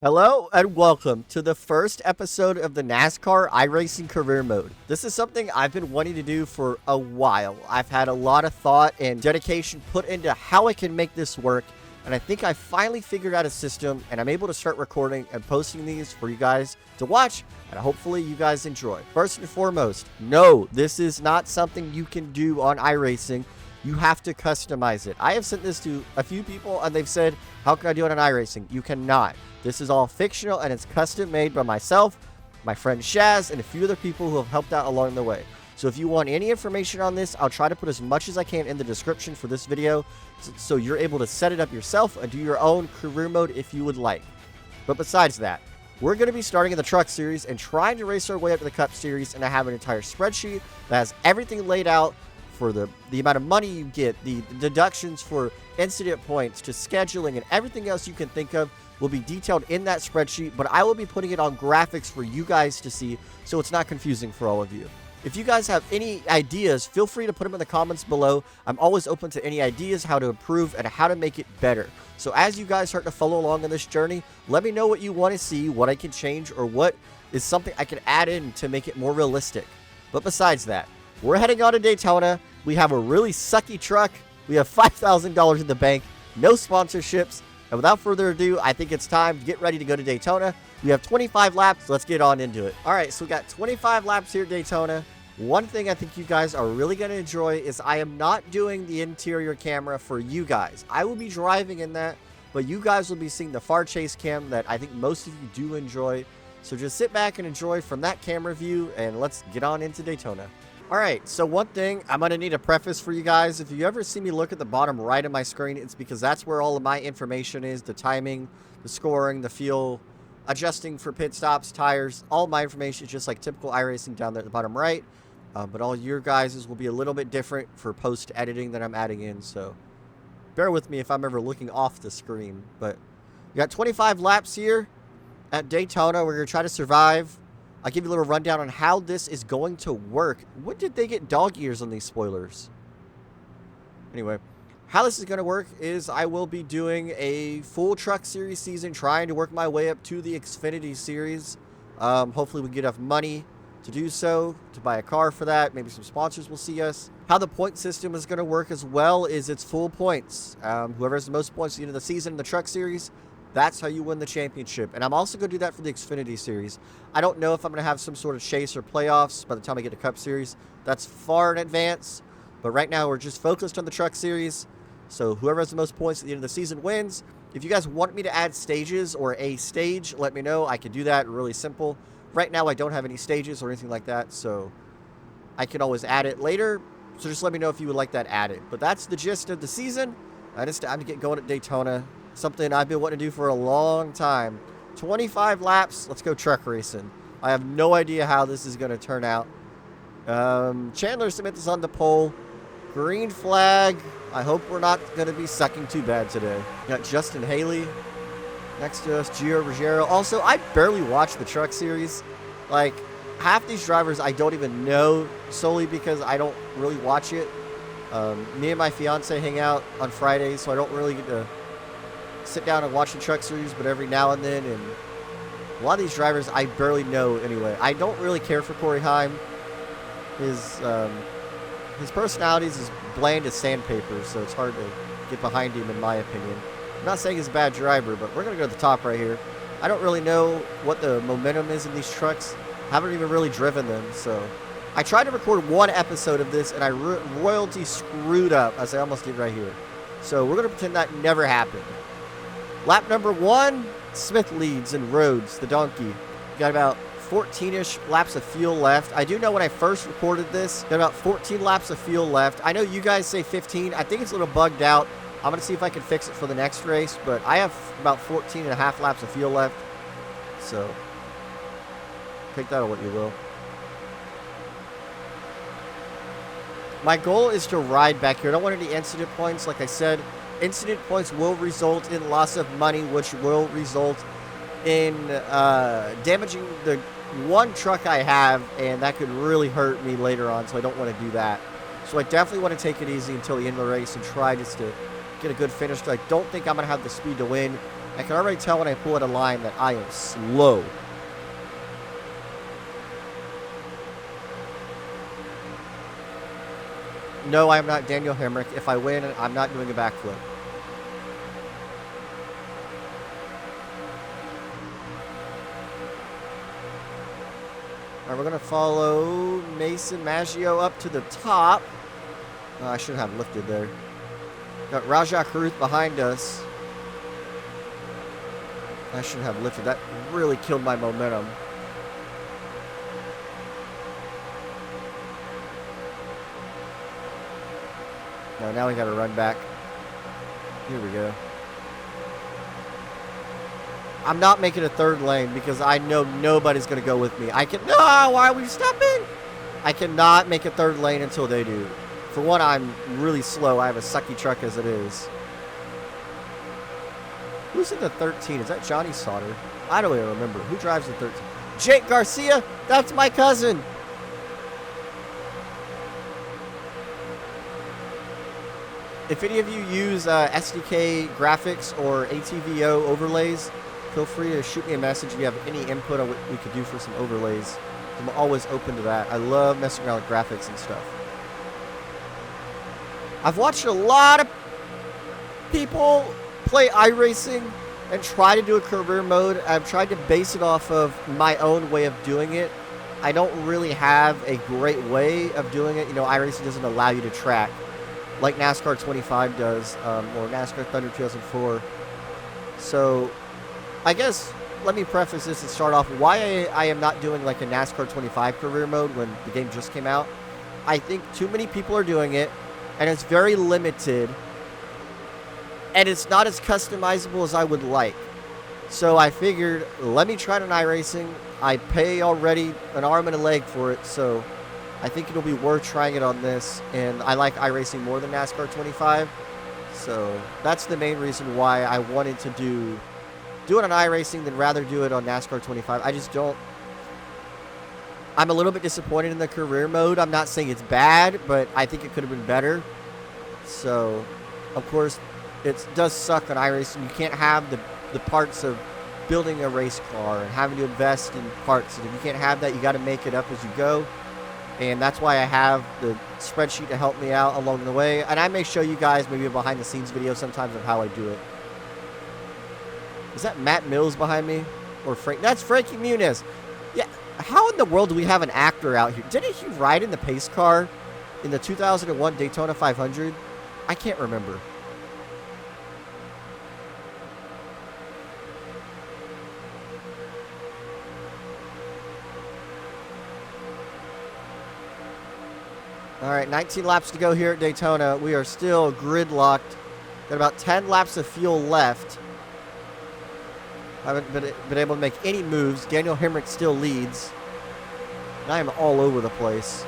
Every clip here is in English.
Hello and welcome to the first episode of the NASCAR iRacing career mode. This is something I've been wanting to do for a while. I've had a lot of thought and dedication put into how I can make this work, and I think I finally figured out a system and I'm able to start recording and posting these for you guys to watch, and hopefully you guys enjoy. First and foremost, no, this is not something you can do on iRacing. You have to customize it. I have sent this to a few people and they've said, how can I do it on iRacing? You cannot. This is all fictional and it's custom made by myself, my friend Shaz, and a few other people who have helped out along the way. So if you want any information on this, I'll try to put as much as I can in the description for this video so you're able to set it up yourself and do your own career mode if you would like. But besides that, we're going to be starting in the Truck Series and trying to race our way up to the Cup Series, and I have an entire spreadsheet that has everything laid out for the amount of money you get, the deductions for incident points, to scheduling, and everything else you can think of will be detailed in that spreadsheet, but I will be putting it on graphics for you guys to see so it's not confusing for all of you. If you guys have any ideas, feel free to put them in the comments below. I'm always open to any ideas how to improve and how to make it better. So as you guys start to follow along on this journey, let me know what you want to see, what I can change, or what is something I can add in to make it more realistic. But besides that, we're heading on to Daytona. We have a really sucky truck. We have $5,000 in the bank, no sponsorships. And without further ado, I think it's time to get ready to go to Daytona. We have 25 laps. Let's get on into it. All right, so we got 25 laps here at Daytona. One thing I think you guys are really going to enjoy is I am not doing the interior camera for you guys. I will be driving in that, but you guys will be seeing the far chase cam that I think most of you do enjoy. So just sit back and enjoy from that camera view, and let's get on into Daytona. Alright, so one thing, I'm going to need a preface for you guys. If you ever see me look at the bottom right of my screen, it's because that's where all of my information is. The timing, the scoring, the fuel, adjusting for pit stops, tires. All my information is just like typical iRacing down there at the bottom right. But all your guys's will be a little bit different for post-editing that I'm adding in. So bear with me if I'm ever looking off the screen. But we got 25 laps here at Daytona. We're going to try to survive. I'll give you a little rundown on how this is going to work. What did they get dog ears on these spoilers? Anyway, how this is going to work is I will be doing a full Truck Series season, trying to work my way up to the Xfinity Series. Hopefully we get enough money to do so, to buy a car for that. Maybe some sponsors will see us. How the point system is going to work as well is it's full points. Whoever has the most points at the end of the season in the Truck Series, that's how you win the championship. And I'm also going to do that for the Xfinity Series. I don't know if I'm going to have some sort of chase or playoffs by the time I get to Cup Series. That's far in advance. But right now we're just focused on the Truck Series. So whoever has the most points at the end of the season wins. If you guys want me to add stages or a stage, let me know. I can do that. Really simple. Right now I don't have any stages or anything like that, so I can always add it later. So just let me know if you would like that added. But that's the gist of the season. And it's time to get going at Daytona. Something I've been wanting to do for a long time. 25 laps. Let's go truck racing. I have no idea how this is going to turn out. Chandler Smith is on the pole. Green flag. I hope we're not going to be sucking too bad today. Got Justin Haley next to us. Gio Ruggiero. Also, I barely watch the Truck Series. Like, half these drivers I don't even know, solely because I don't really watch it. Me and my fiance hang out on Fridays, so I don't really get to sit down and watch the Truck Series, but every now and then. And a lot of these drivers I barely know anyway. I don't really care for Corey Heim. His personality is as bland as sandpaper, so it's hard to get behind him in my opinion. I'm not saying he's a bad driver, but we're going to go to the top right here. I don't really know what the momentum is in these trucks. Haven't even really driven them, so I tried to record one episode of this and I royalty screwed up, as I almost did right here. So we're going to pretend that never happened. Lap number 1, Smith leads and Rhodes, the donkey. Got about 14-ish laps of fuel left. I do know when I first recorded this, got about 14 laps of fuel left. I know you guys say 15. I think it's a little bugged out. I'm going to see if I can fix it for the next race, but I have about 14 and a half laps of fuel left. So take that on what you will. My goal is to ride back here. I don't want any incident points. Like I said, incident points will result in loss of money, which will result in damaging the one truck I have, and that could really hurt me later on, so I don't want to do that. So I definitely want to take it easy until the end of the race and try just to get a good finish. I don't think I'm going to have the speed to win. I can already tell when I pull at a line that I am slow. No, I am not Daniel Hemrick. If I win, I'm not doing a backflip. All right, we're going to follow Mason Maggio up to the top. Oh, I should have lifted there. Got Rajah Caruth behind us. I should have lifted. That really killed my momentum. No, now we got to run back. Here we go. I'm not making a third lane because I know nobody's going to go with me. No, why are we stopping? I cannot make a third lane until they do. For one, I'm really slow. I have a sucky truck as it is. Who's in the 13? Is that Johnny Sauter? I don't even remember. Who drives the 13? Jake Garcia? That's my cousin. If any of you use SDK graphics or ATVO overlays, feel free to shoot me a message if you have any input on what we could do for some overlays. I'm always open to that. I love messing around with graphics and stuff. I've watched a lot of people play iRacing and try to do a career mode. I've tried to base it off of my own way of doing it. I don't really have a great way of doing it. You know, iRacing doesn't allow you to track like NASCAR 25 does, or NASCAR Thunder 2004. So, I guess, let me preface this and start off why I am not doing like a NASCAR 25 career mode when the game just came out. I think too many people are doing it, and it's very limited, and it's not as customizable as I would like. So I figured, let me try it on iRacing. I pay already an arm and a leg for it, so I think it'll be worth trying it on this, and I like iRacing more than NASCAR 25, so that's the main reason why I wanted to do it on iRacing than rather do it on NASCAR 25. I just don't. I'm a little bit disappointed in the career mode. I'm not saying it's bad, but I think it could have been better. So, of course, it does suck on iRacing. You can't have the parts of building a race car and having to invest in parts, and if you can't have that, you got to make it up as you go. And that's why I have the spreadsheet to help me out along the way. And I may show you guys maybe a behind-the-scenes video sometimes of how I do it. Is that Matt Mills behind me? Or Frank? That's Frankie Muniz. Yeah, how in the world do we have an actor out here? Didn't he ride in the pace car in the 2001 Daytona 500? I can't remember. All right, 19 laps to go here at Daytona. We are still gridlocked. Got about 10 laps of fuel left. Haven't been able to make any moves. Daniel Hemrick still leads. And I am all over the place.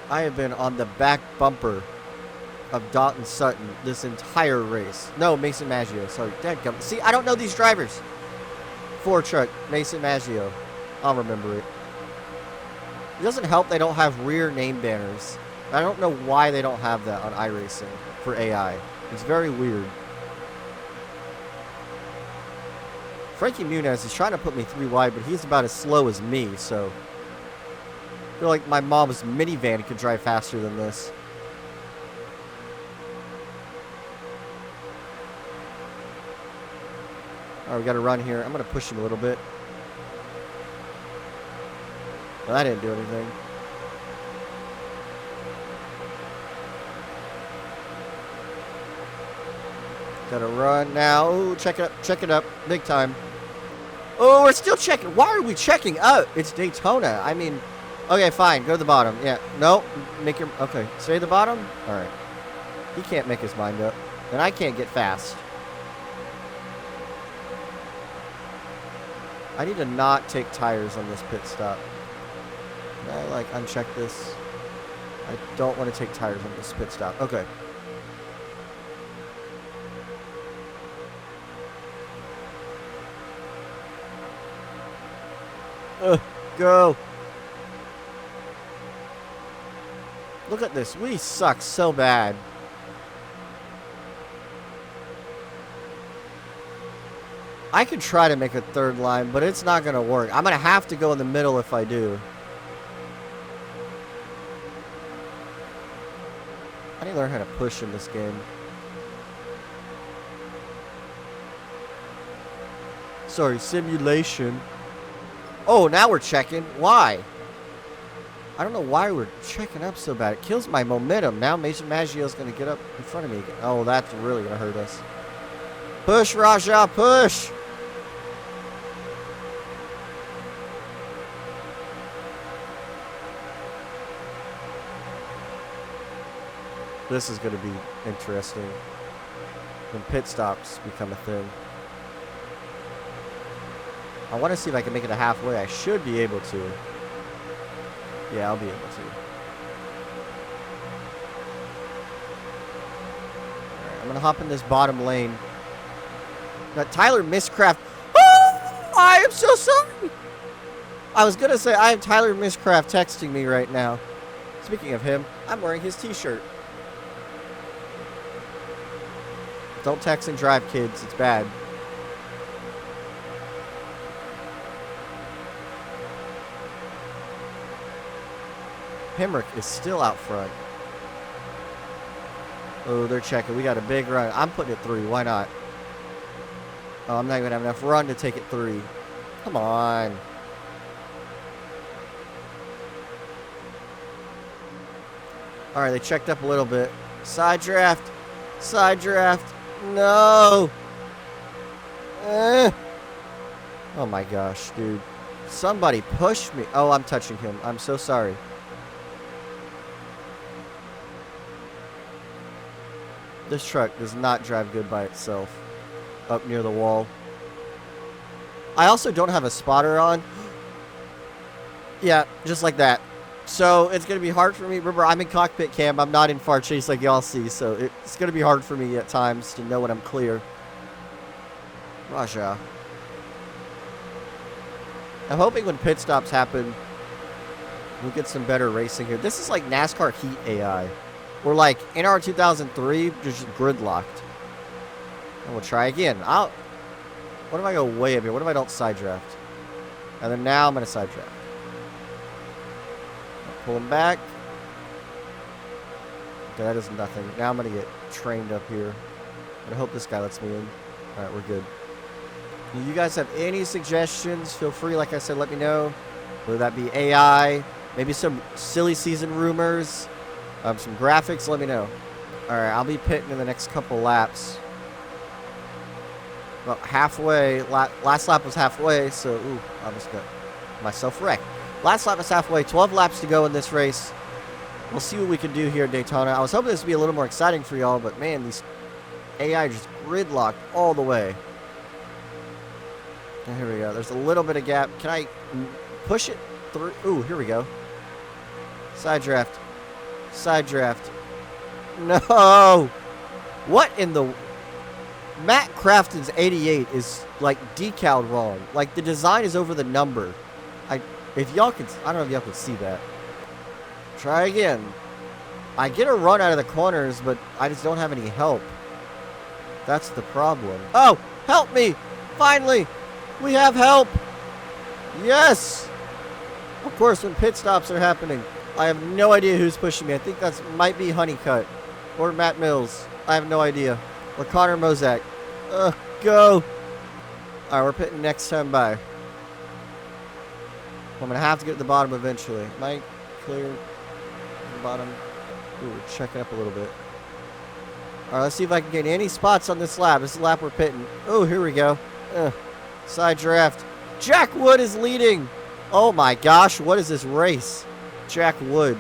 I have been on the back bumper of Dalton Sutton this entire race. No, Mason Maggio. Sorry, dadgum. See, I don't know these drivers. Ford truck, Mason Maggio. I'll remember it. It doesn't help they don't have rear name banners. I don't know why they don't have that on iRacing for AI. It's very weird. Frankie Muniz is trying to put me 3 wide, but he's about as slow as me, so I feel like my mom's minivan could drive faster than this. All right, we got to run here. I'm going to push him a little bit. Well, that didn't do anything. Got to run now. Ooh, check it up. Check it up. Big time. Oh, we're still checking. Why are we checking? Oh, it's Daytona. I mean, okay, fine. Go to the bottom. Yeah. No. Make your... Okay. Stay at the bottom? All right. He can't make his mind up. And I can't get fast. I need to not take tires on this pit stop. Can I, like, uncheck this? I don't want to take tires on this pit stop. Okay. Go. Look at this. We suck so bad. I could try to make a third line, but it's not going to work. I'm going to have to go in the middle if I do. I need to learn how to push in this game. Sorry, simulation. Oh, now we're checking. Why? I don't know why we're checking up so bad. It kills my momentum. Now Mason Maggio's going to get up in front of me again. Oh, that's really going to hurt us. Push, Raja, push! This is going to be interesting when pit stops become a thing. I want to see if I can make it a halfway. I should be able to. Yeah, I'll be able to. Alright, I'm going to hop in this bottom lane. Got Tyler Miscraft. Oh, I am so sorry. I was going to say, I have Tyler Miscraft texting me right now. Speaking of him, I'm wearing his t-shirt. Don't text and drive, kids. It's bad. Hemrick is still out front. Oh, they're checking. We got a big run. I'm putting it 3. Why not? Oh, I'm not even going to have enough run to take it 3. Come on. All right, they checked up a little bit. Side draft. Side draft. No. Oh my gosh, dude. Somebody push me. Oh, I'm touching him. I'm so sorry. This truck does not drive good by itself. Up near the wall. I also don't have a spotter on. Yeah, just like that. So it's going to be hard for me. Remember, I'm in cockpit cam. I'm not in far chase like y'all see. So it's going to be hard for me at times to know when I'm clear. Raja. I'm hoping when pit stops happen, we'll get some better racing here. This is like NASCAR Heat AI. We're like NR 2003, just gridlocked. And we'll try again. What if I go way up here? What if I don't side draft? And then now I'm going to side draft. Pull him back. Okay, that is nothing. Now I'm going to get trained up here. I hope this guy lets me in. All right, we're good. If you guys have any suggestions, feel free, like I said, let me know. Whether that be AI, maybe some silly season rumors, some graphics, let me know. All right, I'll be pitting in the next couple laps. Well, halfway. Last lap was halfway, so, ooh, I almost got myself wrecked. Last lap is halfway. 12 laps to go in this race. We'll see what we can do here at Daytona. I was hoping this would be a little more exciting for y'all, but man, these AI just gridlocked all the way. And here we go. There's a little bit of gap. Can I push it through? Ooh, here we go. Side draft. Side draft. No! What in the... Matt Crafton's 88 is, like, decaled wrong. Like, the design is over the number. If y'all could... I don't know if y'all could see that. Try again. I get a run out of the corners, but I just don't have any help. That's the problem. Oh! Help me! Finally! We have help! Yes! Of course, when pit stops are happening. I have no idea who's pushing me. I think that might be Honeycutt. Or Matt Mills. I have no idea. Or Connor Mozak. Go! Alright, we're pitting next time by. I'm going to have to get to the bottom eventually. Am I clear the bottom? Ooh, we're checking up a little bit. Alright, let's see if I can get any spots on this lap. This is the lap we're pitting. Oh, here we go. Side draft. Jack Wood is leading. Oh my gosh, what is this race? Jack Wood.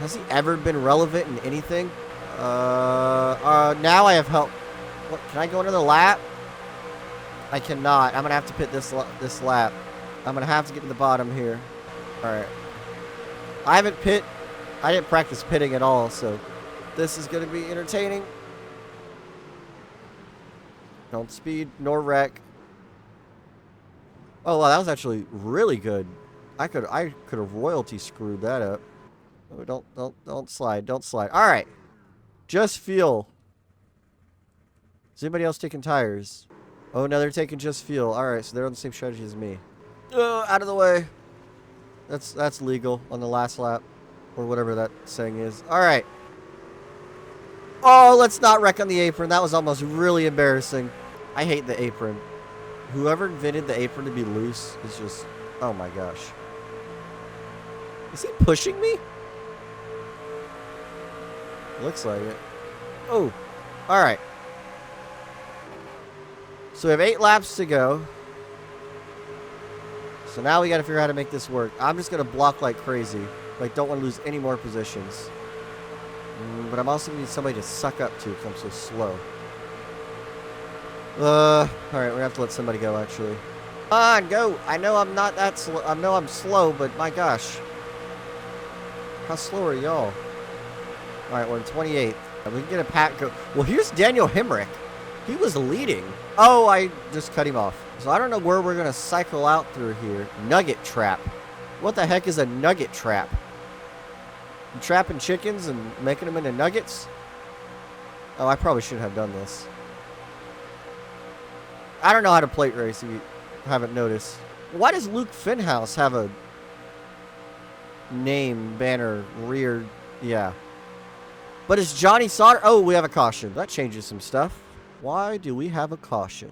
Has he ever been relevant in anything? Now I have help. What, can I go another lap? I cannot. I'm going to have to pit this lap. I'm going to have to get to the bottom here. Alright. I didn't practice pitting at all, so this is going to be entertaining. Don't speed nor wreck. Oh, wow, that was actually really good. I could have royalty screwed that up. Oh, don't slide. Don't slide. All right. Just fuel. Is anybody else taking tires? Oh, no, they're taking just fuel. All right, so they're on the same strategy as me. Out of the way. That's legal on the last lap, or whatever that saying is. All right. Oh, let's not wreck on the apron. That was almost really embarrassing. I hate the apron. Whoever invented the apron to be loose is just... Oh, my gosh. Is he pushing me? Looks like it. Oh, all right. So we have 8 laps to go. So now we got to figure out how to make this work. I'm just going to block like crazy. Like, don't want to lose any more positions. But I'm also going to need somebody to suck up to because I'm so slow. All right, we're going to have to let somebody go, actually. Come on, go. I know I'm not that slow. I know I'm slow, but my gosh. How slow are y'all? All right, we're in 28th. We can get a pat go. Well, here's Daniel Hemrick. He was leading. Oh, I just cut him off. So I don't know where we're going to cycle out through here. Nugget trap. What the heck is a nugget trap? You trapping chickens and making them into nuggets? Oh, I probably shouldn't have done this. I don't know how to plate race if you haven't noticed. Why does Luke Finhouse have a name banner reared? Yeah. But it's Johnny Sauter. Oh, we have a caution. That changes some stuff. Why do we have a caution?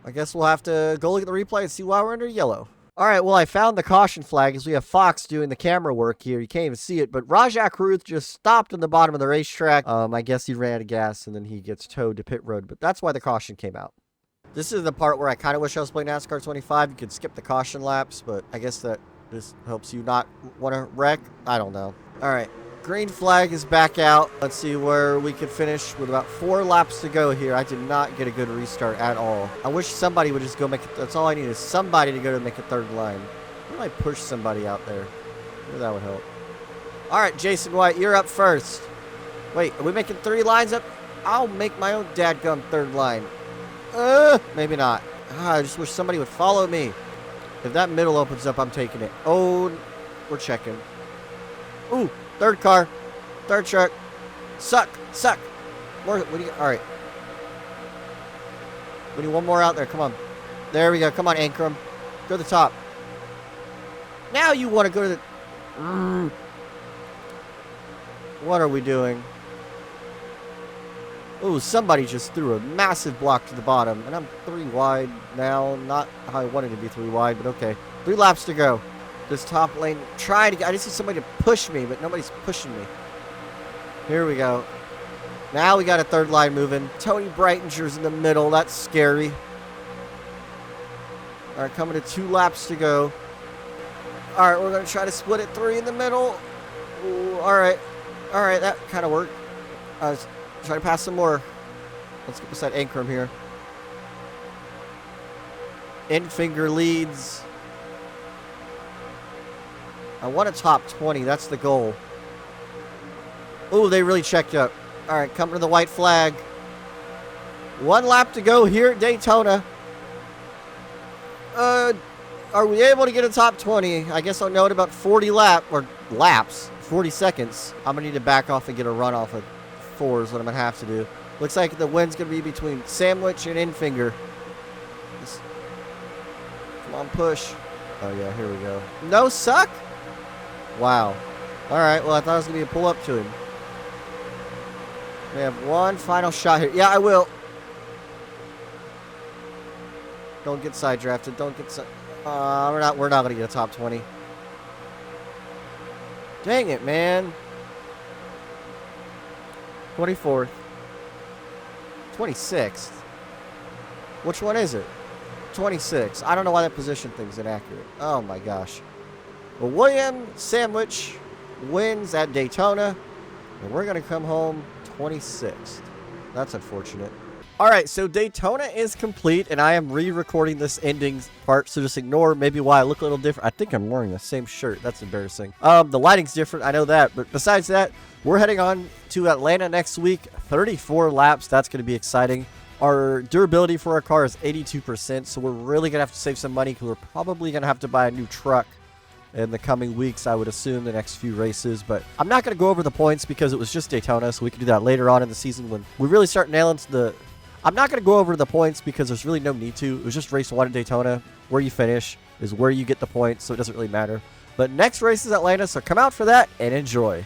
I guess we'll have to go look at the replay and see why we're under yellow. All right, well, I found the caution flag as we have Fox doing the camera work here. You can't even see it, but Rajah Caruth just stopped on the bottom of the racetrack. I guess he ran out of gas, and then he gets towed to pit road, but that's why the caution came out. This is the part where I kind of wish I was playing NASCAR 25. You could skip the caution laps, but I guess that just helps you not want to wreck. I don't know. All right. Green flag is back out. Let's see where we could finish with about 4 laps to go here. I did not get a good restart at all. I wish somebody would just go make it. That's all I need is somebody to go to make a third line. Why don't I push somebody out there? Maybe that would help. All right, Jason White, you're up first. Wait, are we making 3 lines up? I'll make my own dadgum third line. Maybe not. I just wish somebody would follow me. If that middle opens up, I'm taking it. Oh, we're checking. Ooh. Third car. Third truck. Suck. More. What do you? All right. We need one more out there. Come on. There we go. Come on, Ankrum. Go to the top. Now you want to go to the... What are we doing? Ooh, somebody just threw a massive block to the bottom. And I'm 3 wide now. Not how I wanted to be 3 wide, but okay. 3 laps to go. This top lane, trying to get, I just need somebody to push me, but nobody's pushing me. Here we go. Now we got a third line moving. Tony Brightinger's in the middle. That's scary. All right, coming to 2 laps to go. All right, we're going to try to split it 3 in the middle. Ooh, all right. All right, that kind of worked. I was trying to pass some more. Let's get beside Ankrum here. Infinger leads. I want a top 20. That's the goal. Ooh, they really checked up. All right, coming to the white flag. 1 lap to go here at Daytona. Are we able to get a top 20? I guess I'll know it about 40 laps, 40 seconds. I'm going to need to back off and get a run off of 4 is what I'm going to have to do. Looks like the win's going to be between Sandwich and Infinger. Come on, push. Oh, yeah, here we go. No suck? Wow. All right, well, I thought it was going to be a pull-up to him. We have 1 final shot here. Yeah, I will. Don't get side drafted. Don't get side... we're not going to get a top 20. Dang it, man. 24th. 26th. Which one is it? 26. I don't know why that position thing's inaccurate. Oh, my gosh. Well, William Sandwich wins at Daytona, and we're going to come home 26th. That's unfortunate. All right, so Daytona is complete, and I am re-recording this ending part, so just ignore maybe why I look a little different. I think I'm wearing the same shirt. That's embarrassing. The lighting's different. I know that, but besides that, we're heading on to Atlanta next week. 34 laps. That's going to be exciting. Our durability for our car is 82%, so we're really going to have to save some money because we're probably going to have to buy a new truck in the coming weeks, I would assume, the next few races. But I'm not going to go over the points because it was just Daytona, so we can do that later on in the season when we really start nailing the... I'm not going to go over the points because there's really no need to. It was just race 1 in Daytona. Where you finish is where you get the points, so it doesn't really matter. But next race is Atlanta, so come out for that and enjoy.